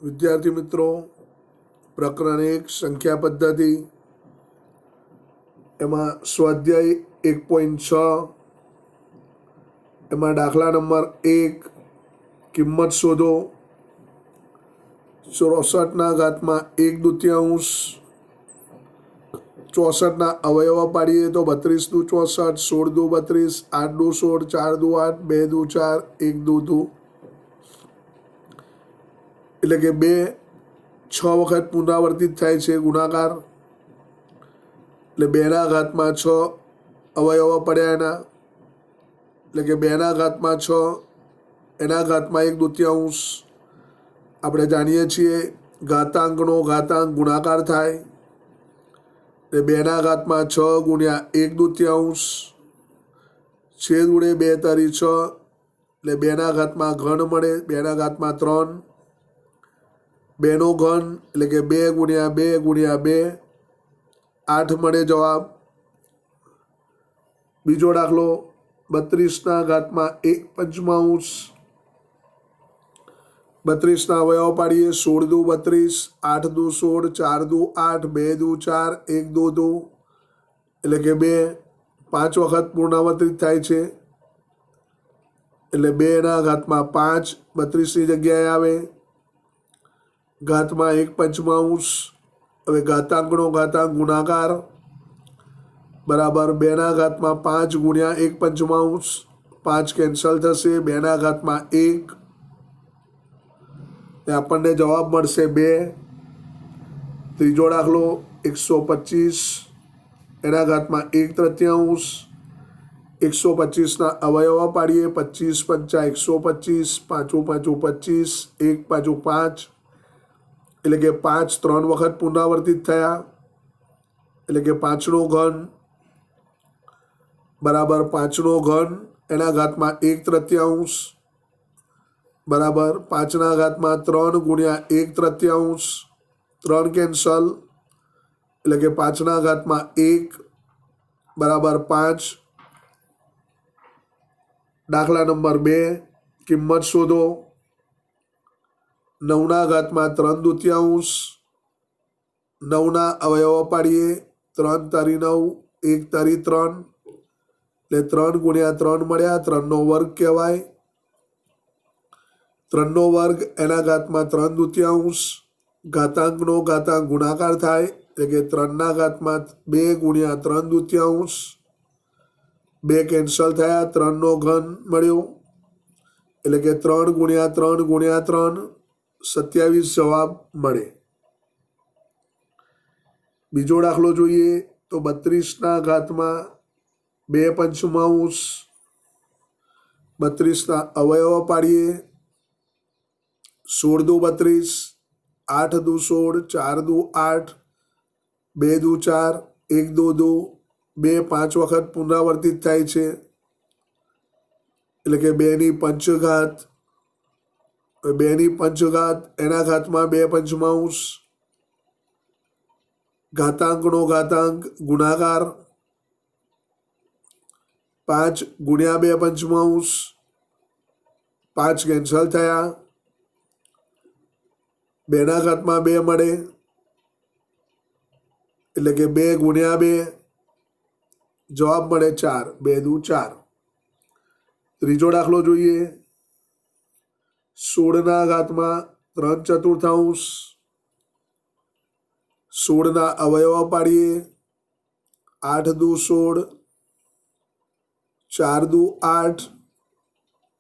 વિદ્યાર્થી મિત્રો, પ્રકરણ 1 સંખ્યા પદ્ધતિ એમાં સ્વાધ્યાય 1.6 એમાં દાખલા નંબર 1 કિંમત શોધો. 64 ઘાતમાં 1/2, 64 ના અવયવો પાડીએ તો 32 દુ 64, 16 દુ 32, 8 દુ 16, 4 દુ 8, 2 દુ 4, 1 દુ 2, એટલે કે 2 6 વખત પુનરાવર્તિત થાય છે ગુણાકાર. એટલે 2 ના ઘાતમાં 6 અવયવો પડ્યા એના, એટલે કે 2 ના ઘાતમાં 6 એના ઘાતમાં 1/2. આપણે જાણીએ છીએ ઘાતાંકનો ઘાતાંક ગુણાકાર થાય, એટલે 2 ના ઘાતમાં 6 ગુણ્યા 1/2 છેદ ઉડે 2 તારી 6, એટલે 2 ના ઘાતમાં ઘન મળે, 2 ના ઘાતમાં 3, 2 નો ઘન એટલે કે 2 ગુણ્યા 2 ગુણ્યા 2, 8 મળે જવાબ. બીજો દાખલો 32 ના ઘાતમાં 1/5, 32 ના અવયવો પાડીએ 16 દુ 32, 8 દુ 16, 4 દુ 8, 2 દુ 4, 1 દુ 2, એટલે કે 2 5 વખત પુનરાવર્તિત થાય છે, એટલે 2 ના ઘાતમાં 5 32 ની જગ્યાએ આવે, ઘાતમાં 1/5. હવે ઘાતાંકનો ઘાતાંક ગુણાકાર બરાબર 2 ના ઘાતમાં 5 ગુણ્યા 1/5, 5 કેન્સલ થશે, 2 ના ઘાતમાં 1, આપણને જવાબ મળશે 2. ત્રીજો દાખલો 125 એના ઘાતમાં 1/3, 125 ના અવયવો પાડીએ 25 × 5 125, 5 × 5 25, 1 × 5, એટલે કે 5 3 વખત પુનરાવર્તિત થયા, એટલે કે 5 નો ઘન બરાબર 5 નો ઘન એના ઘાતમાં 1/3 બરાબર 5 ના ઘાતમાં 3 ગુણ્યા 1/3, 3 કેન્સલ, એટલે કે 5 ના ઘાતમાં 1 બરાબર 5. દાખલા નંબર 2 કિંમત શોધો. 9 ના ઘાતમાં 3/2, 9 ના અવયવો પાડીએ 3 તારી 9, 1 તારી 3, એટલે 3 ગુણ્યા 3 મળ્યા, 3 નો વર્ગ કહેવાય. 3 નો વર્ગ એના ઘાતમાં 3/2, ઘાતાંકનો ઘાતાંક ગુણાકાર થાય, એટલે કે 3 ના ઘાતમાં 2 ગુણ્યા 3/2, 2 કેન્સલ થયા, 3 નો ઘન મળ્યો, એટલે કે 3 ગુણ્યા 3 ગુણ્યા 3, 27 જવાબ મળે. બીજો દાખલો જોઈએ તો 32 ના ઘાતમાં 2/5, 32 ના અવયવો પાડીએ 16 દુ 32, 8 દુ 16, 4 દુ 8, 2 દુ 4, 1 દુ 2, 2 5 વખત પુનરાવર્તિત થાય છે, એટલે કે 2 ની પંચઘાત, 2 ની પંચઘાત એના ઘાતમાં 2/5, ઘાતાંકનો ઘાતાંક ગુણાકાર 5 ગુણ્યા 2/5, 5 કેન્સલ થયા, 2 ના ઘાતમાં 2 મળે, એટલે કે 2 ગુણ્યા 2, જવાબ મળે 4, 2 દુ 4. ત્રીજો દાખલો જોઈએ. 16 ના ઘાતમાં 3/4, 16 ના અવયવો પાડીએ 8 દુ 16, 4 દુ 8,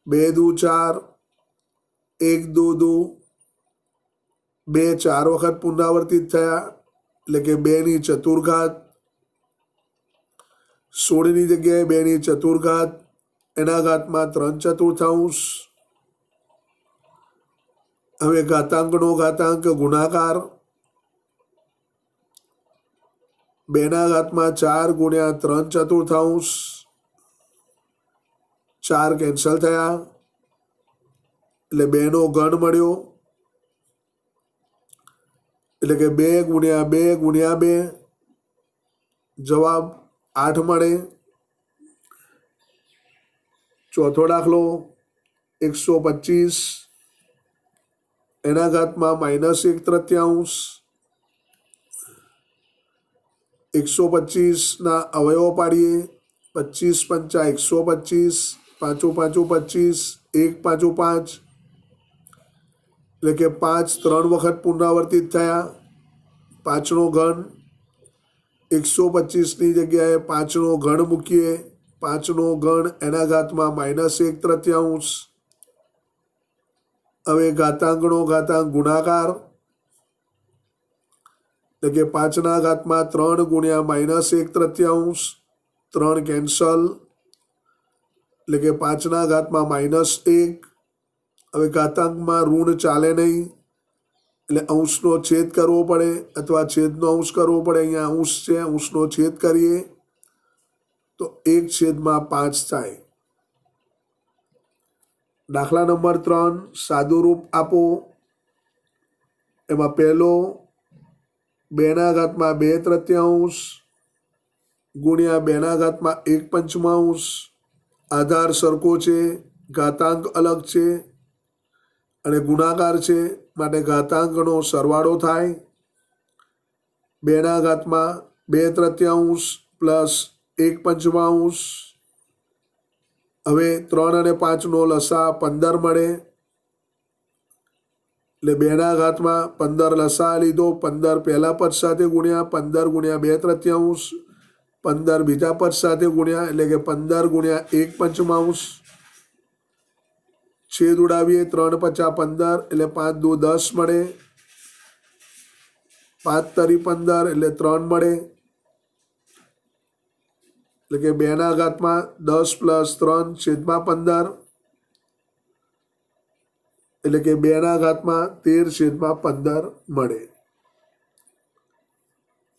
2 દુ 4, 1 દુ 2, 2 4 વખત પુનરાવર્તિત થયા, એટલે કે 2 ની ચતુર્ઘાત, 16 ની જગ્યાએ 2 ની ચતુર્ઘાત એના ઘાતમાં 3/4. હવે ઘાતાંકનો ઘાતાંક ગુણાકાર 2 ના ઘાતમાં 4 ગુણ્યા 3/4, 4 કેન્સલ થયા, એટલે 2 નો ઘન મળ્યો, એટલે કે 2 ગુણ્યા 2 ગુણ્યા 2, જવાબ 8 મળે. ચોથો દાખલો 125 એના ઘાતમાં -1/3 125ના અવયવો પાડીએ 25 પંચા 125 પાંચું 25 1 પાંચું 5 એટલે કે 5 3 વખત પુનરાવર્તિત થયા 5નો ઘન 125ની જગ્યાએ 5નો ઘન મૂકીએ 5નો ઘન એના ઘાતમાં -1/3 હવે ઘાતાંકનો ઘાતાંક ગુણાકાર એટલે કે 5ના ઘાતમાં 3 ગુણ્યા -1/3 3 કેન્સલ એટલે કે 5ના ઘાતમાં -1 હવે ઘાતાંકમાં ઋણ ચાલે નહીં એટલે અંશનો છેદ કરવો પડે અથવા છેદનો અંશ કરવો પડે અહીંયા અંશ છે અંશનો છેદ કરીએ તો 1/5 થાય દાખલા નંબર 3 સાદું રૂપ આપો એમાં પહેલો 2ના ઘાતમાં 2/3 ગુણ્યા 2ના ઘાતમાં 1/5 આધાર સરખો છે ઘાતાંક અલગ છે અને ગુણાકાર છે માટે ઘાતાંકનો સરવાળો થાય 2ના ઘાતમાં 2/3 પ્લસ 1/5 હવે 3 અને 5નો લસા 15 મળે એટલે 2ના ઘાતમાં 15 લસા લીધો 15 પહેલા પદ સાથે ગુણ્યા 15 ગુણ્યા 2/3 15 બીજા પદ સાથે ગુણ્યા એટલે કે 15 ગુણ્યા 1/5 છેદ ઉડાવીએ 3 પચા 15 એટલે 5 દુ 10 મળે 5 તરી 15 એટલે 3 મળે એટલે કે 2ના ઘાતમાં 10 પ્લસ 3 છેદમાં 15 એટલે કે 2ના ઘાતમાં 13/15 મળે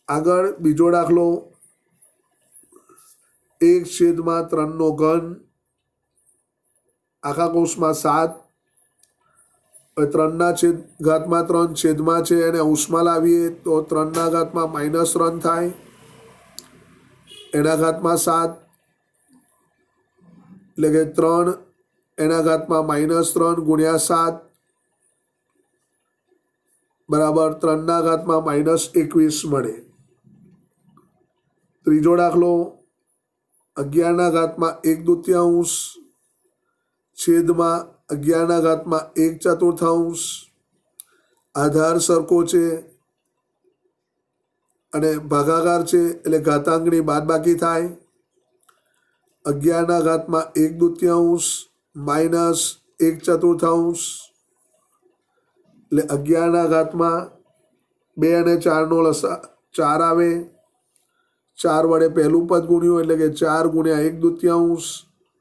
આગળ બીજો દાખલો 1/3નો ઘન આખા કૌંસમાં 7 3ના ઘાતમાં 3 છેદમાં છે અને અંશમાં લાવીએ તો 3ના ઘાતમાં -3 થાય એના ઘાતમાં 7 એટલે કે 3 એના ઘાતમાં -3 ગુણ્યા 7 બરાબર 3ના ઘાતમાં -21 મળે ત્રીજો દાખલો 11ના ઘાતમાં 1/2 છેદમાં 11ના ઘાતમાં 1/4 આધાર સરખો છે અને ભાગાકાર છે એટલે ઘાતાંકની બાદબાકી થાય 11ના ઘાતમાં 1/2 માઇનસ 1/4 એટલે 11ના ઘાતમાં 2 અને 4નો લસા 4 આવે 4 વડે પહેલું પદ ગુણ્યું એટલે કે 4 ગુણ્યા 1/2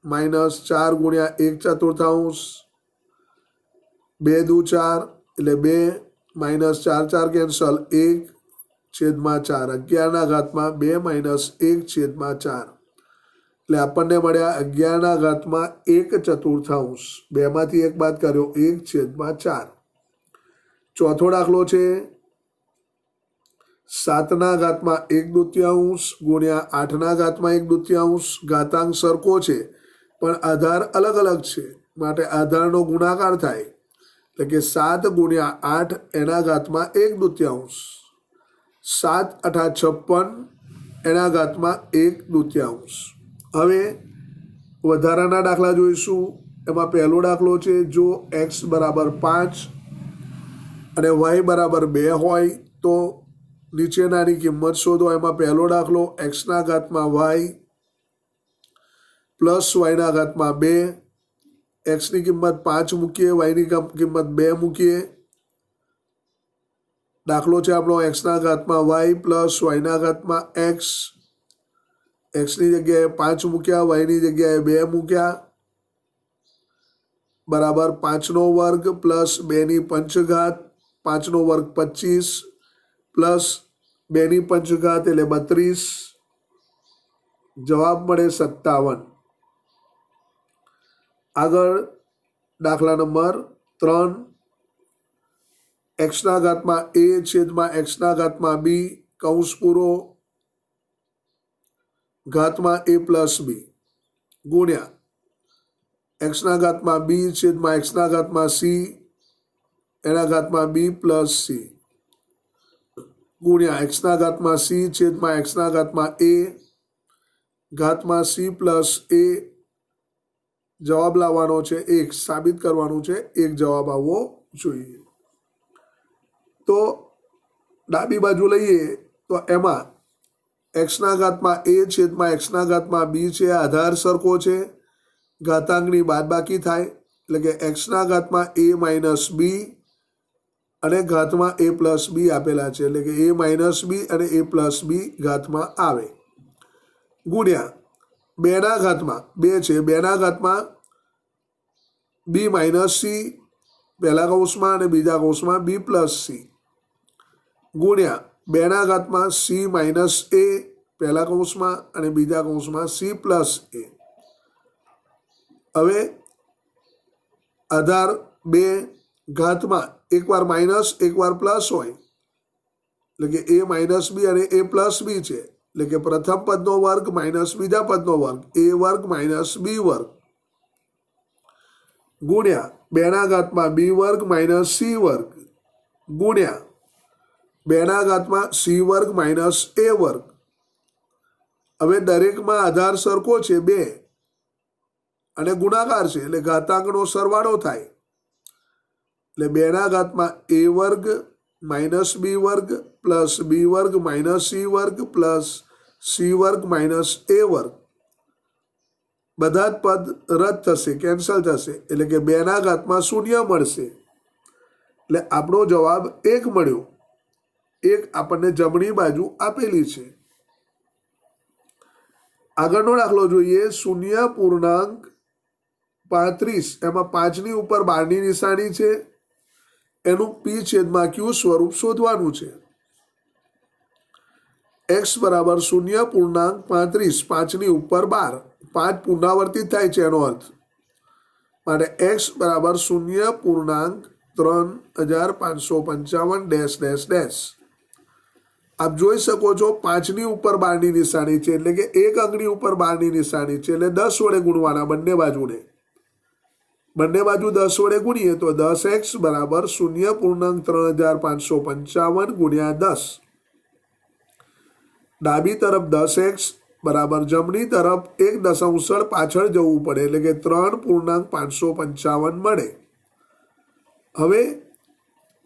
માઇનસ 4 ગુણ્યા 1/4 2 દુ 4 એટલે 2 માઇનસ 4 4 કેન્સલ 1/4 11ના ઘાતમાં 2 માઇનસ 1/4 એટલે આપણને મળ્યા 11ના ઘાતમાં 1/4 બેમાંથી 1 બાદ કર્યો 1/4 ચોથો દાખલો છે 7ના ઘાતમાં 1/2 ગુણ્યા 8ના ઘાતમાં 1/2 ઘાતાંક સરખો છે પણ આધાર અલગ અલગ છે માટે આધારનો ગુણાકાર થાય એટલે કે 7 ગુણ્યા 8 એના ઘાતમાં 1/2 7 8 56 એના ઘાતમાં 1/2 હવે વધારાના દાખલા જોઈશું એમાં પહેલો દાખલો છે જો x બરાબર 5 અને y બરાબર 2 હોય તો નીચેનાની કિંમત શોધો એમાં પહેલો દાખલો xના ઘાતમાં y પ્લસ yના ઘાતમાં 2 xની કિંમત 5 મૂકીએ yની કિંમત 2 મૂકીએ દાખલો છે આપણો xના ઘાતમાં y પ્લસ yના ઘાતમાં x xની જગ્યાએ 5 મૂક્યા yની જગ્યાએ 2 મૂક્યા બરાબર 5નો વર્ગ પ્લસ 2ની પંચઘાત 5નો વર્ગ 25 પ્લસ 2ની પંચઘાત એટલે 32 જવાબ મળે 57 આગળ દાખલા નંબર 3 xના ઘાતમાં a છેદમાં xના ઘાતમાં b કૌંસ પૂરો ઘાતમાં a પ્લસ b ગુણ્યા xના ઘાતમાં b છેદમાં xના ઘાતમાં c એના ઘાતમાં બી પ્લસ સી ગુણ્યા એક્સના ઘાતમાં સી છેદમાં એક્સના ઘાતમાં એ ઘાતમાં સી પ્લસ એ જવાબ લાવવાનો છે 1 સાબિત કરવાનું છે 1 જવાબ આવવો જોઈએ. તો ડાબી બાજુ લઈએ તો એમાં એક્સના ઘાતમાં એ છેદમાં એક્સના ઘાતમાં બી છે. આધાર સરખો છે, ઘાતાંકની બાદબાકી થાય એટલે કે એક્સના ઘાતમાં એ માઇનસ બી અને ઘાતમાં એ પ્લસ બી આપેલા છે એટલે કે એ માઇનસ બી અને એ પ્લસ બી ઘાતમાં આવે ગુણ્યા બેના ઘાતમાં 2 છે, બેના ઘાતમાં બી માઇનસ સી પહેલા કૌંસમાં અને બીજા કૌંસમાં બી પ્લસ સી ગુણ્યા બેના ઘાતમાં સી માઇનસ એ પહેલા કૌંસમાં અને બીજા કૌંસમાં સી પ્લસ એ. હવે આધાર 2 ઘાતમાં એકવાર માઇનસ એકવાર પ્લસ હોય એટલે કે એ માઇનસ બી અને એ પ્લસ બી છે એટલે કે પ્રથમ પદનો વર્ગ માઇનસ બીજા પદનો વર્ગ એ વર્ગ માઇનસ બી વર્ગ ગુણ્યા બેના ઘાતમાં બી વર્ગ માઇનસ સી વર્ગ ગુણ્યા બેના ઘાતમાં સી વર્ગ માઇનસ એ વર્ગ. હવે દરેકમાં આધાર સરખો છે 2 અને ગુણાકાર છે એટલે ઘાતાંકનો સરવાળો થાય એટલે બેના ઘાતમાં એ વર્ગ માઇનસ બી વર્ગ પ્લસ બી વર્ગ માઇનસ સી વર્ગ પ્લસ સી વર્ગ માઇનસ એ વર્ગ. બધા જ પદ રદ થશે, કેન્સલ થશે એટલે કે બેના ઘાતમાં 0 મળશે એટલે આપણો જવાબ 1 મળ્યો. 1 આપણને જમણી બાજુ આપેલી છે. આગળનો દાખલો જોઈએ 0.35 એમાં 5ની ઉપર 12ની નિશાની છે એનું પી છેદમાં ક્યુ સ્વરૂપ શોધવાનું છે. x બરાબર 0.35 5ની ઉપર 12 5 પુનરાવર્તિત થાય છે એનો અર્થ માટે x બરાબર 0.3555 ડેશ ડેશ ડેશ. આપ જોઈ શકો છો 5ની ઉપર 12ની નિશાની છે એટલે કે એક અંકની ઉપર 12ની નિશાની છે એટલે 10 વડે ગુણવાના બંને બાજુ 10 વડે ગુણીએ તો 10x બરાબર 0.3555 ગુણ્યા 10. ડાબી તરફ 10x બરાબર જમણી તરફ 1 દશાંશ પાછળ જવું પડે એટલે કે 3.555 મળે. હવે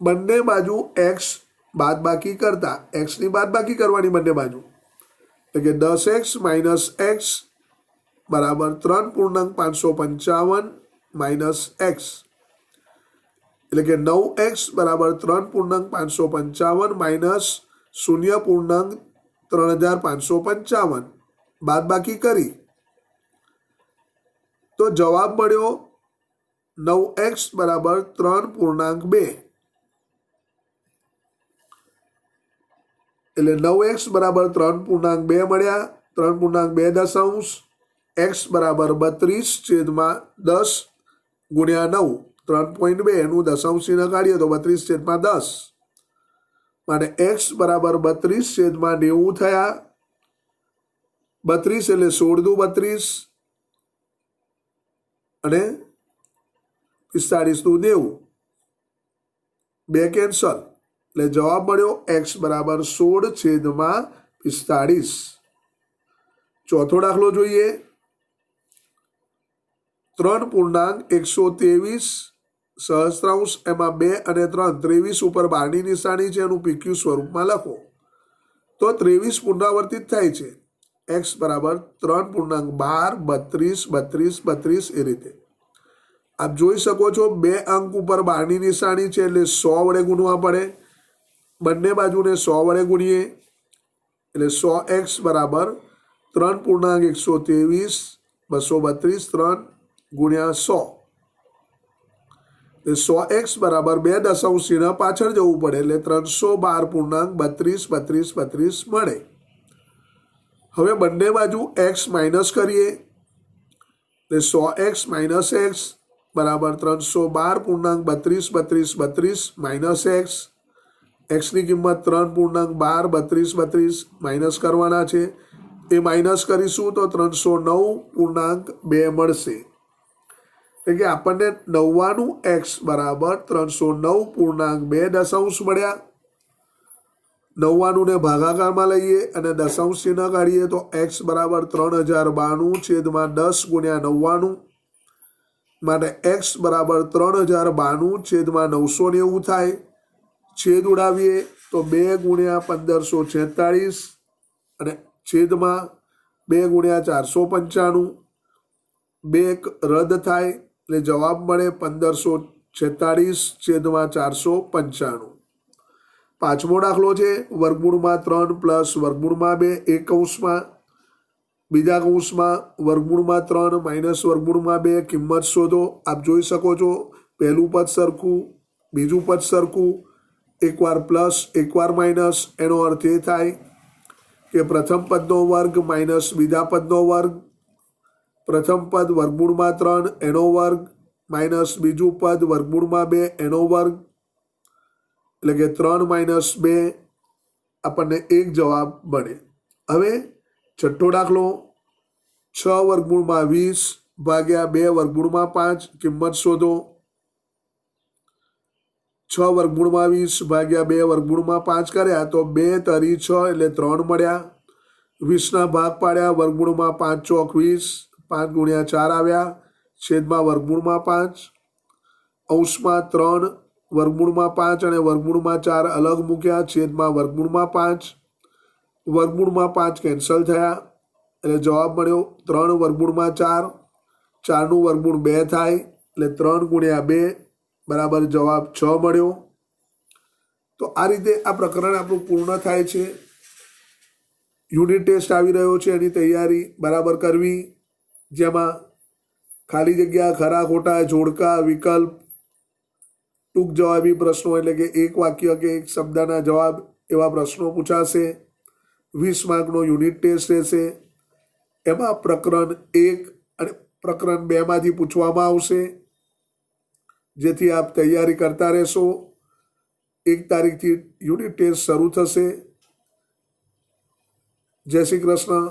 બંને બાજુ x બાદબાકી કરતા xની બાદબાકી કરવાની બંને બાજુ એટલે કે 10x માઇનસ x બરાબર 3.555 માઇનસ x એટલે કે 9x બરાબર 3.555 માઇનસ 0.3555 બાદબાકી કરી તો જવાબ મળ્યો 9x બરાબર 3.2 એટલે 9x બરાબર 3.2 મળ્યા. 3.2 દશાંશ x બરાબર 32 છેદમાં 10 ગુણ્યા 9 3.2 એનું દશાંશ ચિહ્ન કાઢીએ તો 32 છેદમાં 10 માટે x બરાબર 32 છેદમાં 90 થયા. 32 એટલે 16 દુ 32 અને 45 દુ 90 બે કેન્સલ એટલે જવાબ મળ્યો x બરાબર 16 છેદમાં 45. ચોથો દાખલો જોઈએ 3.123 સહસ્ત્રાંશ એમાં 2 અને 3 23 ઉપર 12ની નિશાની છે એનું પીક્યુ સ્વરૂપમાં લખો તો 23 પુનરાવર્તિત થાય છે. x બરાબર 3.12 32 32 32 એ રીતે આપ જોઈ શકો છો 2 અંક ઉપર 12ની નિશાની છે એટલે 100 વડે ગુણવા પડે. બંને બાજુને 100 વડે ગુણીએ એટલે 100x બરાબર 3.123 232 3 ગુણ્યા 100 એટલે 100x બરાબર 2 દશાંશ ચિહ્ન પાછળ જવું પડે એટલે 312.32 મળે. હવે બંને બાજુ x માઇનસ કરીએ એટલે 100x માઇનસ x બરાબર 312.32 માઇનસ x. એક્સની કિંમત 3.12 માઇનસ કરવાના છે એ માઇનસ કરીશું તો 309.2 મળશે. એટલે કે આપણને 99x બરાબર 309.2 મળ્યા. 99 ને ભાગાકારમાં લઈએ અને દશાંશ ચિહ્ન કાઢીએ તો x બરાબર 3092/10 ગુણ્યા 99 માટે x બરાબર 3092/990 થાય. છેદ ઉડાવીએ તો 2 ગુણ્યા 1546 અને છેદમાં 2 ગુણ્યા 495, 2 રદ થાય એટલે જવાબ મળે 1546/495. પાંચમો દાખલો છે વર્ગમૂળમાં 3 પ્લસ વર્ગમૂળમાં 2 એક કૌંસમાં, બીજા કૌંસમાં વર્ગમૂળમાં 3 માઇનસ વર્ગમૂળમાં 2 કિંમત શોધો. આપ જોઈ શકો છો પહેલું પદ સરખું, બીજું પદ સરખું, એકવાર પ્લસ એકવાર માઇનસ. એનો અર્થ એ થાય કે પ્રથમ પદનો વર્ગ માઇનસ બીજા પદનો વર્ગ, પ્રથમ પદ વર્ગમૂળમાં 3 એનો વર્ગ માઇનસ બીજું પદ વર્ગમૂળમાં 2 એનો વર્ગ, એટલે કે 3 માઇનસ 2 આપણને 1 જવાબ મળે. હવે છઠ્ઠો દાખલો 6 વર્ગમૂળમાં 20 ભાગ્યા 2 વર્ગમૂળમાં 5 કિંમત શોધો. 6 વર્ગમૂળમાં 20 ભાગ્યા 2 વર્ગમૂળમાં 5 કર્યા તો 2 તરી 6 એટલે 3 મળ્યા. 20ના ભાગ પાડ્યા, વર્ગમૂળમાં 5 ચોક 20, 5 ગુણ્યા 4 આવ્યા, છેદમાં વર્ગમૂળમાં 5, અંશમાં 3 વર્ગમૂળમાં 5 અને વર્ગમૂળમાં 4 અલગ મૂક્યા, છેદમાં વર્ગમૂળમાં 5, વર્ગમૂળમાં 5 કેન્સલ થયા એટલે જવાબ મળ્યો 3 વર્ગમૂળમાં 4, 4નું વર્ગમૂળ 2 થાય એટલે 3 ગુણ્યા 2 બરાબર જવાબ 6 મળ્યો. તો આ રીતે આ પ્રકરણ આપણું પૂર્ણ થાય છે. યુનિટ ટેસ્ટ આવી રહ્યો છે, એની તૈયારી બરાબર કરવી, જેમાં ખાલી જગ્યા, ખરા ખોટા, જોડકા, વિકલ્પ, ટૂંક જવાબી પ્રશ્નો એટલે કે એક વાક્ય કે એક શબ્દના જવાબ એવા પ્રશ્નો પૂછાશે. 20 માર્કનો યુનિટ ટેસ્ટ રહેશે. એમાં પ્રકરણ 1 અને પ્રકરણ 2 માંથી પૂછવામાં આવશે, જેથી આપ તૈયારી કરતા રહેશો. 1 તારીખથી યુનિટ ટેસ્ટ શરૂ થશે. જય શ્રી કૃષ્ણ.